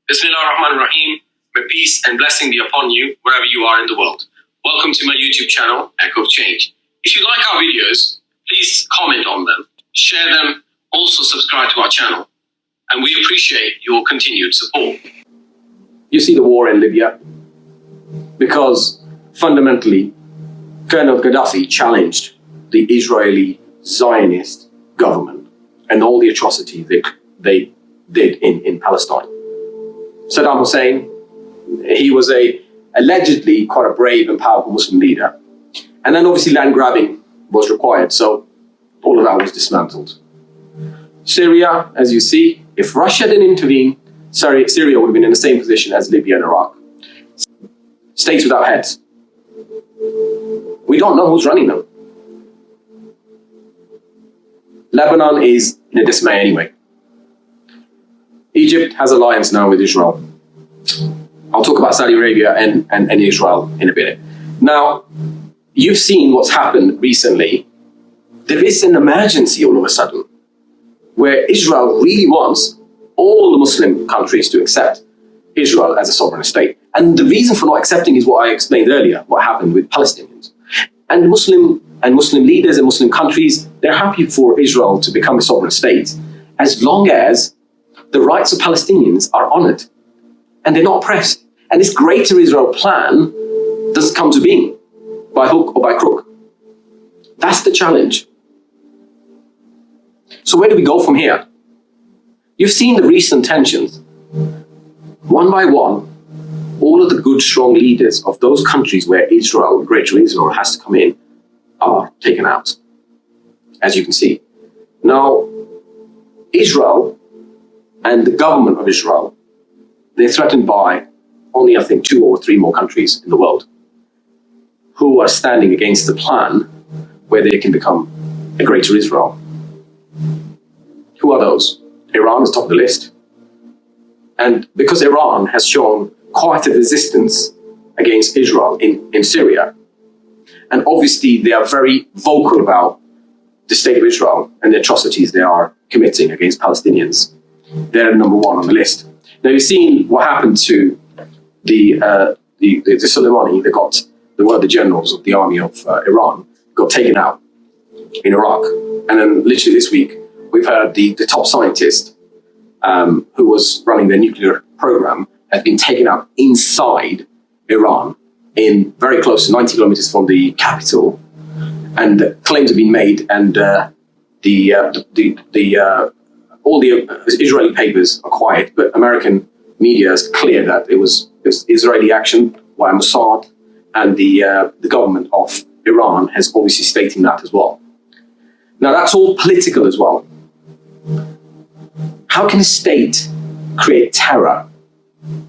Bismillah ar-Rahman ar-Rahim. May peace and blessing be upon you wherever you are in the world. Welcome to my YouTube channel, Echo of Change. If you like our videos, please comment on them, share them, also subscribe to our channel. And we appreciate your continued support. You see the war in Libya because fundamentally Colonel Gaddafi challenged the Israeli Zionist government and all the atrocities they did in Palestine. Saddam Hussein, he was allegedly quite a brave and powerful Muslim leader. And then obviously land grabbing was required, so all of that was dismantled. Syria, as you see, if Russia didn't intervene, Syria would have been in the same position as Libya and Iraq. States without heads. We don't know who's running them. Lebanon is in a dismay anyway. Egypt has alliance now with Israel. I'll talk about Saudi Arabia and Israel in a bit. Now, you've seen what's happened recently. There is an emergency all of a sudden where Israel really wants all the Muslim countries to accept Israel as a sovereign state. And the reason for not accepting is what I explained earlier, what happened with Palestinians. And Muslim leaders and Muslim countries, they're happy for Israel to become a sovereign state as long as the rights of Palestinians are honored and they're not oppressed. And this greater Israel plan doesn't come to being by hook or by crook. That's the challenge. So where do we go from here? You've seen the recent tensions. One by one, all of the good, strong leaders of those countries where Israel, greater Israel, has to come in, are taken out, as you can see. Now, Israel and the government of Israel, they're threatened by only, I think, 2 or 3 more countries in the world who are standing against the plan where they can become a greater Israel. Who are those? Iran is top of the list. And because Iran has shown quite a resistance against Israel in Syria, and obviously they are very vocal about the state of Israel and the atrocities they are committing against Palestinians, they're number 1 on the list. Now you've seen what happened to the Soleimani. They got one of the generals of the army of Iran got taken out in Iraq, and then literally this week we've heard the top scientist who was running their nuclear program has been taken out inside Iran, in very close to 90 kilometers from the capital, and claims have been made, and all the Israeli papers are quiet, but American media is clear that it was Israeli action by Mossad, and the government of Iran has obviously stating that as well. Now that's all political as well. How can a state create terror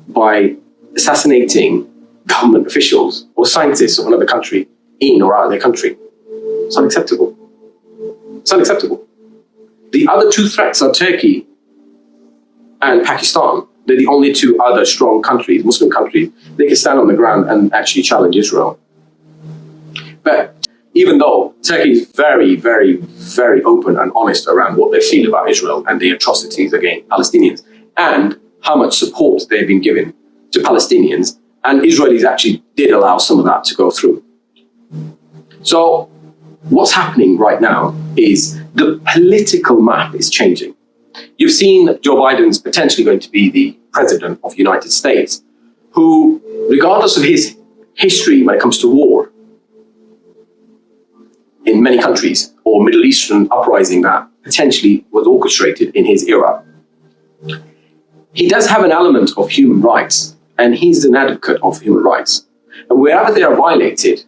by assassinating government officials or scientists of another country in or out of their country? It's unacceptable. It's unacceptable. The other 2 threats are Turkey and Pakistan. They're the only 2 other strong countries, Muslim countries, they can stand on the ground and actually challenge Israel. But even though Turkey is very, very, very open and honest around what they feel about Israel and the atrocities against Palestinians and how much support they've been given to Palestinians, and Israelis actually did allow some of that to go through. So what's happening right now is the political map is changing. You've seen that Joe Biden's potentially going to be the president of the United States, who, regardless of his history when it comes to war in many countries, or Middle Eastern uprising that potentially was orchestrated in his era, he does have an element of human rights, and he's an advocate of human rights. And wherever they are violated,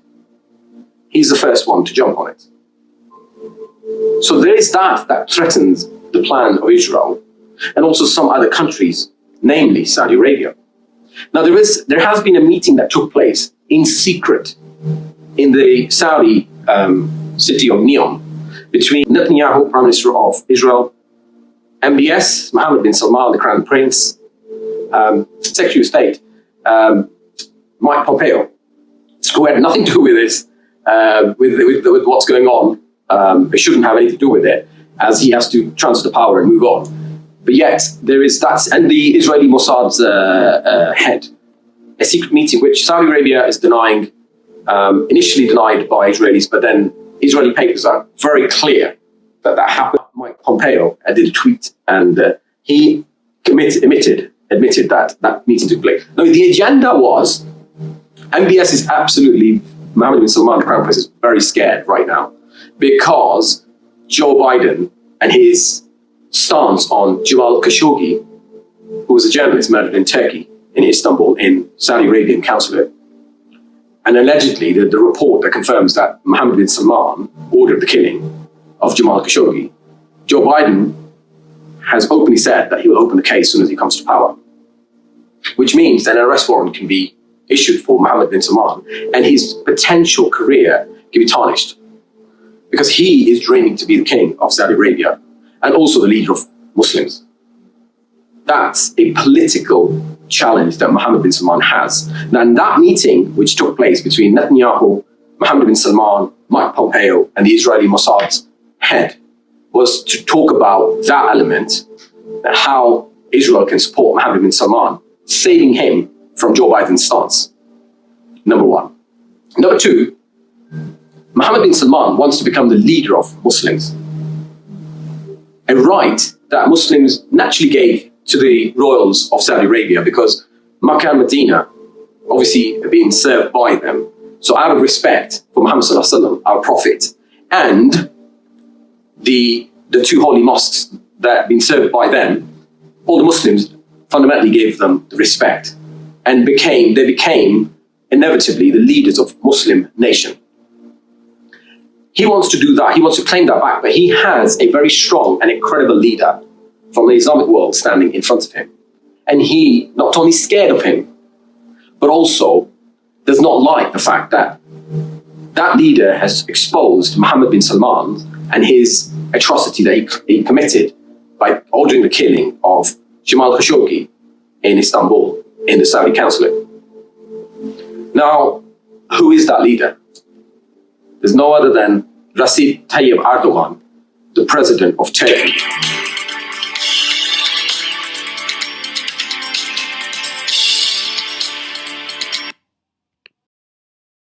he's the first one to jump on it. So there is that threatens the plan of Israel, and also some other countries, namely Saudi Arabia. Now there has been a meeting that took place in secret in the Saudi city of Neom between Netanyahu, Prime Minister of Israel, MBS, Mohammed bin Salman, the Crown Prince, Secretary of State, Mike Pompeo, who had nothing to do with this, with what's going on. It shouldn't have anything to do with it, as he has to transfer the power and move on. But yet, there is that, and the Israeli Mossad's head, a secret meeting which Saudi Arabia is denying, initially denied by Israelis, but then Israeli papers are very clear that that happened. Mike Pompeo did a tweet, and he admitted that that meeting took place. Now, the agenda was, MBS is absolutely, Mohammed bin Salman, the Crown Prince, is very scared right now because Joe Biden and his stance on Jamal Khashoggi, who was a journalist murdered in Turkey, in Istanbul, in Saudi Arabian consulate. And allegedly, the report that confirms that Mohammed bin Salman ordered the killing of Jamal Khashoggi. Joe Biden has openly said that he will open the case as soon as he comes to power, which means that an arrest warrant can be issued for Mohammed bin Salman and his potential career can be tarnished because he is dreaming to be the king of Saudi Arabia and also the leader of Muslims. That's a political challenge that Mohammed bin Salman has. Now, in that meeting, which took place between Netanyahu, Mohammed bin Salman, Mike Pompeo, and the Israeli Mossad's head, was to talk about that element, and how Israel can support Mohammed bin Salman, saving him from Joe Biden's stance. Number one. Number two, Mohammed bin Salman wants to become the leader of Muslims, a right that Muslims naturally gave to the royals of Saudi Arabia because Makkah and Medina obviously are being served by them. So out of respect for Muhammad Sallallahu Alaihi Wasallam, our prophet, and the two holy mosques that have been served by them, all the Muslims fundamentally gave them the respect and they became inevitably the leaders of Muslim nation. He wants to do that. He wants to claim that back, but he has a very strong and incredible leader from the Islamic world standing in front of him. And he not only scared of him, but also does not like the fact that that leader has exposed Mohammed bin Salman and his atrocity that he committed by ordering the killing of Jamal Khashoggi in Istanbul, in the Saudi consulate. Now, who is that leader? There's no other than Recep Tayyip Erdogan, the president of Turkey.